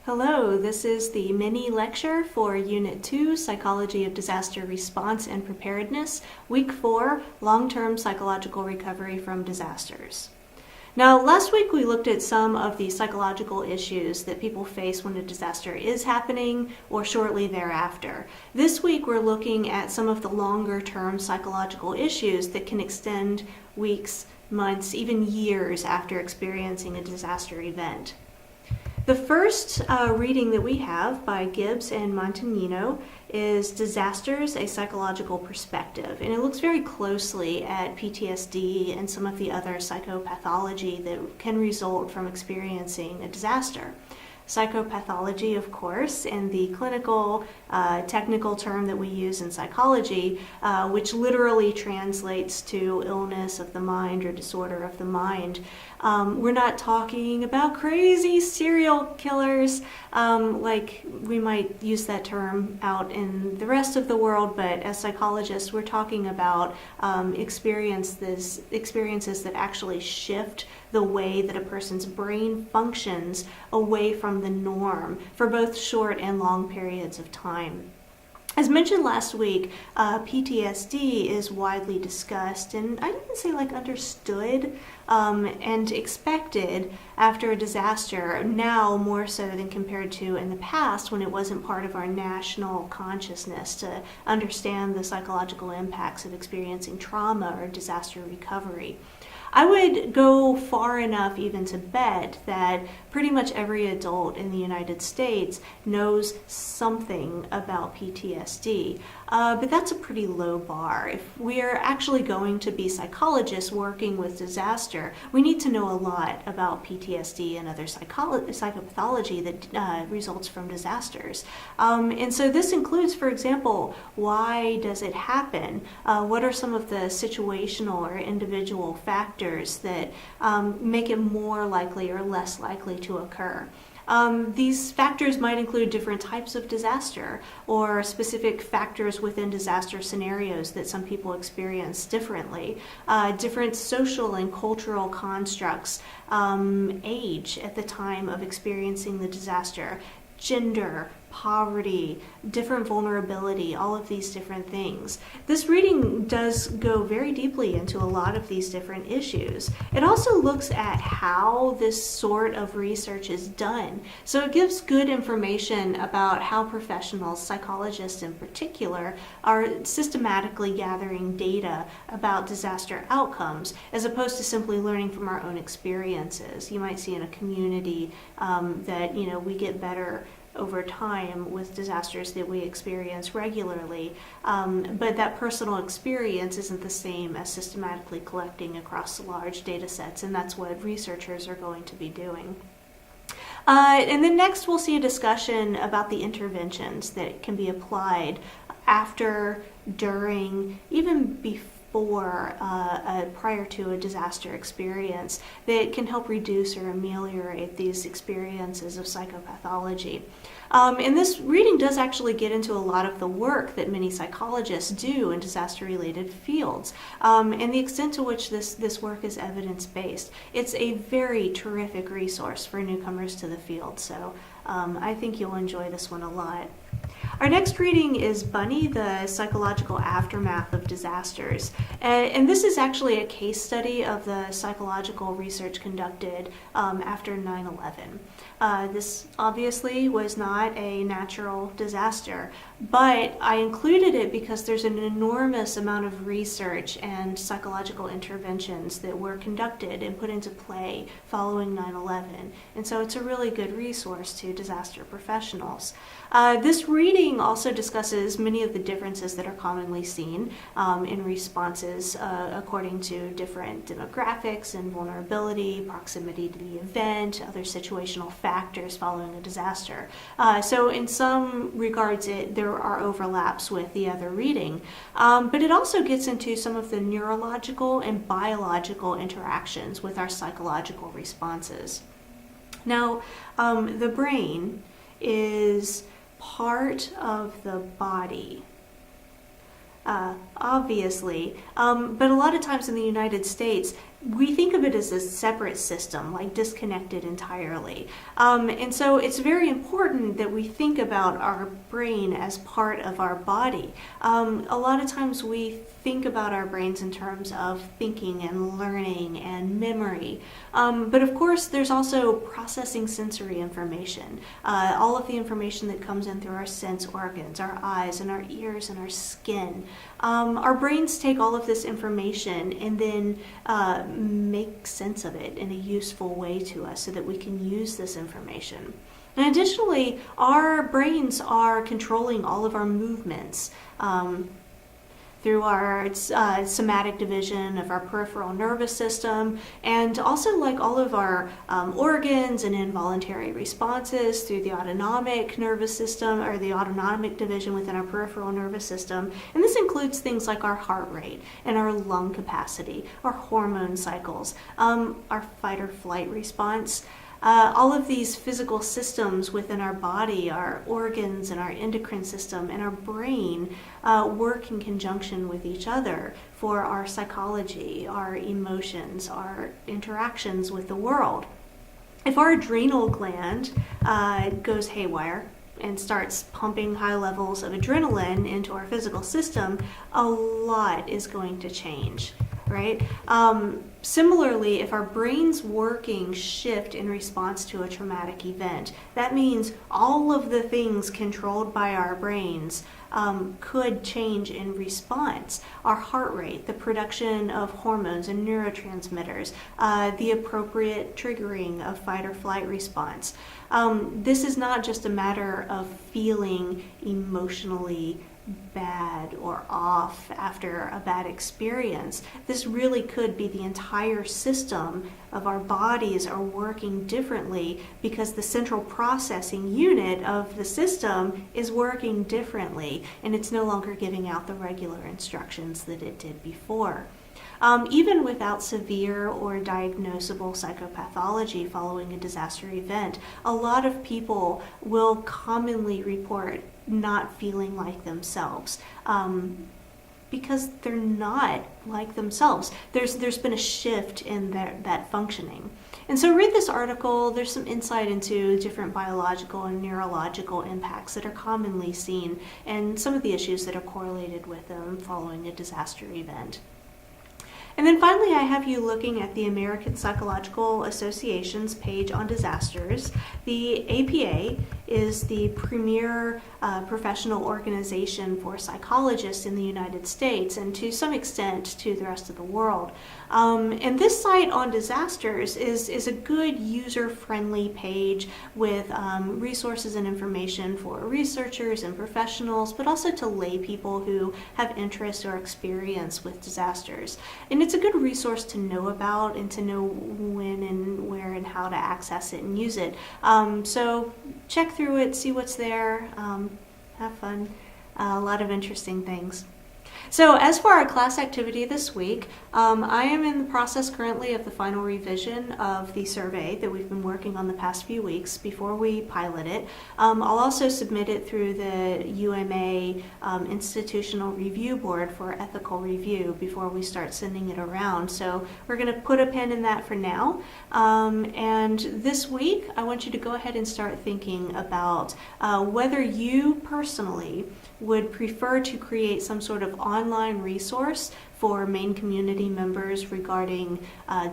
Hello, this is the mini lecture for Unit 2, Psychology of Disaster Response and Preparedness, Week 4, Long-Term Psychological Recovery from Disasters. Now, last week we looked at some of the psychological issues that people face when a disaster is happening or shortly thereafter. This week we're looking at some of the longer-term psychological issues that can extend weeks, months, even years after experiencing a disaster event. The first reading that we have by Gibbs and Montagnino is Disasters, a Psychological Perspective, and it looks very closely at PTSD and some of the other psychopathology that can result from experiencing a disaster. Psychopathology, of course, and the clinical, technical term that we use in psychology, which literally translates to illness of the mind or disorder of the mind. We're not talking about crazy serial killers like we might use that term out in the rest of the world, but as psychologists, we're talking about experiences that actually shift the way that a person's brain functions away from the norm for both short and long periods of time. As mentioned last week, PTSD is widely discussed, and I didn't say like understood and expected after a disaster, now more so than compared to in the past when it wasn't part of our national consciousness to understand the psychological impacts of experiencing trauma or disaster recovery. I would go far enough even to bet that pretty much every adult in the United States knows something about PTSD, but that's a pretty low bar. If we're actually going to be psychologists working with disaster, we need to know a lot about PTSD and other psychopathology that results from disasters. And so this includes, for example, why does it happen? What are some of the situational or individual factors that make it more likely or less likely to occur? These factors might include different types of disaster or specific factors within disaster scenarios that some people experience differently, different social and cultural constructs, age at the time of experiencing the disaster, gender, poverty, different vulnerability, all of these different things. This reading does go very deeply into a lot of these different issues. It also looks at how this sort of research is done. So it gives good information about how professionals, psychologists in particular, are systematically gathering data about disaster outcomes as opposed to simply learning from our own experiences. You might see in a community that, we get better over time with disasters that we experience regularly, but that personal experience isn't the same as systematically collecting across large data sets, and that's what researchers are going to be doing. And then next we'll see a discussion about the interventions that can be applied after, during, even before prior to a disaster experience that can help reduce or ameliorate these experiences of psychopathology. And this reading does actually get into a lot of the work that many psychologists do in disaster-related fields, and the extent to which this work is evidence-based. It's a very terrific resource for newcomers to the field, so I think you'll enjoy this one a lot. Our next reading is Bunney, the Psychological Aftermath of Disasters. And this is actually a case study of the psychological research conducted after 9/11. This obviously was not a natural disaster, but I included it because there's an enormous amount of research and psychological interventions that were conducted and put into play following 9/11. And so it's a really good resource to disaster professionals. This reading also discusses many of the differences that are commonly seen in responses according to different demographics and vulnerability, proximity to the event, other situational factors following a disaster. So in some regards, there are overlaps with the other reading, but it also gets into some of the neurological and biological interactions with our psychological responses. Now, the brain is part of the body. Obviously, but a lot of times in the United States, we think of it as a separate system, like disconnected entirely. And so it's very important that we think about our brain as part of our body. A lot of times we think about our brains in terms of thinking and learning and memory. But of course, there's also processing sensory information. All of the information that comes in through our sense organs, our eyes and our ears and our skin. Our brains take all of this information and then make sense of it in a useful way to us so that we can use this information. And additionally, our brains are controlling all of our movements through our somatic division of our peripheral nervous system, and also like all of our organs and involuntary responses through the autonomic nervous system, or the autonomic division within our peripheral nervous system. And this includes things like our heart rate and our lung capacity, our hormone cycles, our fight or flight response. All of these physical systems within our body, our organs and our endocrine system and our brain work in conjunction with each other for our psychology, our emotions, our interactions with the world. If our adrenal gland goes haywire and starts pumping high levels of adrenaline into our physical system, a lot is going to change. Right? Similarly, if our brain's working shift in response to a traumatic event, that means all of the things controlled by our brains could change in response. Our heart rate, the production of hormones and neurotransmitters, the appropriate triggering of fight or flight response. This is not just a matter of feeling emotionally bad or off after a bad experience. This really could be the entire system of our bodies are working differently because the central processing unit of the system is working differently, and it's no longer giving out the regular instructions that it did before. Even without severe or diagnosable psychopathology following a disaster event, a lot of people will commonly report not feeling like themselves because they're not like themselves. There's been a shift in that functioning. And so read this article. There's some insight into different biological and neurological impacts that are commonly seen and some of the issues that are correlated with them following a disaster event. And then finally, I have you looking at the American Psychological Association's page on disasters. The APA is the premier professional organization for psychologists in the United States and to some extent to the rest of the world. And this site on disasters is a good user-friendly page with resources and information for researchers and professionals, but also to lay people who have interest or experience with disasters. And it's a good resource to know about and to know when and where and how to access it and use it. So check through it, see what's there, have fun, a lot of interesting things. So as for our class activity this week, I am in the process currently of the final revision of the survey that we've been working on the past few weeks before we pilot it. I'll also submit it through the UMA Institutional Review Board for ethical review before we start sending it around. So we're going to put a pin in that for now. And this week, I want you to go ahead and start thinking about whether you personally would prefer to create some sort of online resource for Maine community members regarding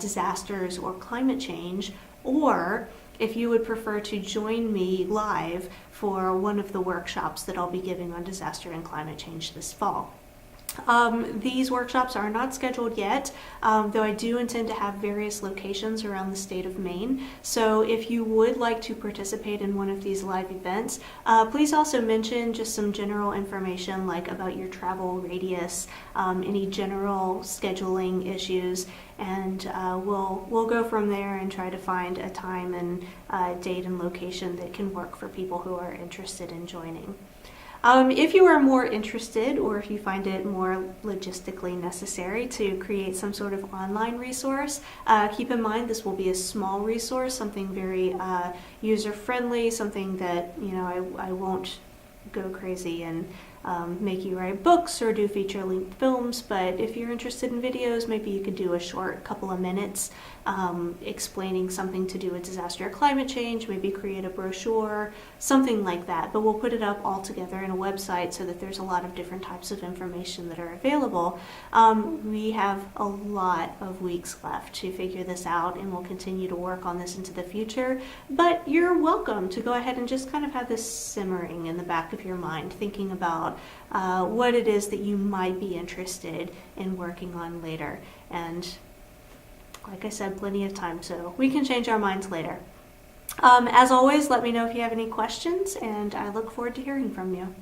disasters or climate change, or if you would prefer to join me live for one of the workshops that I'll be giving on disaster and climate change this fall. These workshops are not scheduled yet, though I do intend to have various locations around the state of Maine. So if you would like to participate in one of these live events, please also mention just some general information like about your travel radius, any general scheduling issues, and we'll go from there and try to find a time and date and location that can work for people who are interested in joining. If you are more interested, or if you find it more logistically necessary to create some sort of online resource, keep in mind this will be a small resource, something very user-friendly, something that I won't go crazy and make you write books or do feature-length films, but if you're interested in videos, maybe you could do a short couple of minutes explaining something to do with disaster or climate change, maybe create a brochure, something like that. But we'll put it up all together in a website so that there's a lot of different types of information that are available. We have a lot of weeks left to figure this out, and we'll continue to work on this into the future. But you're welcome to go ahead and just kind of have this simmering in the back of your mind, thinking about what it is that you might be interested in working on later. And like I said, plenty of time, so we can change our minds later. As always, let me know if you have any questions, and I look forward to hearing from you.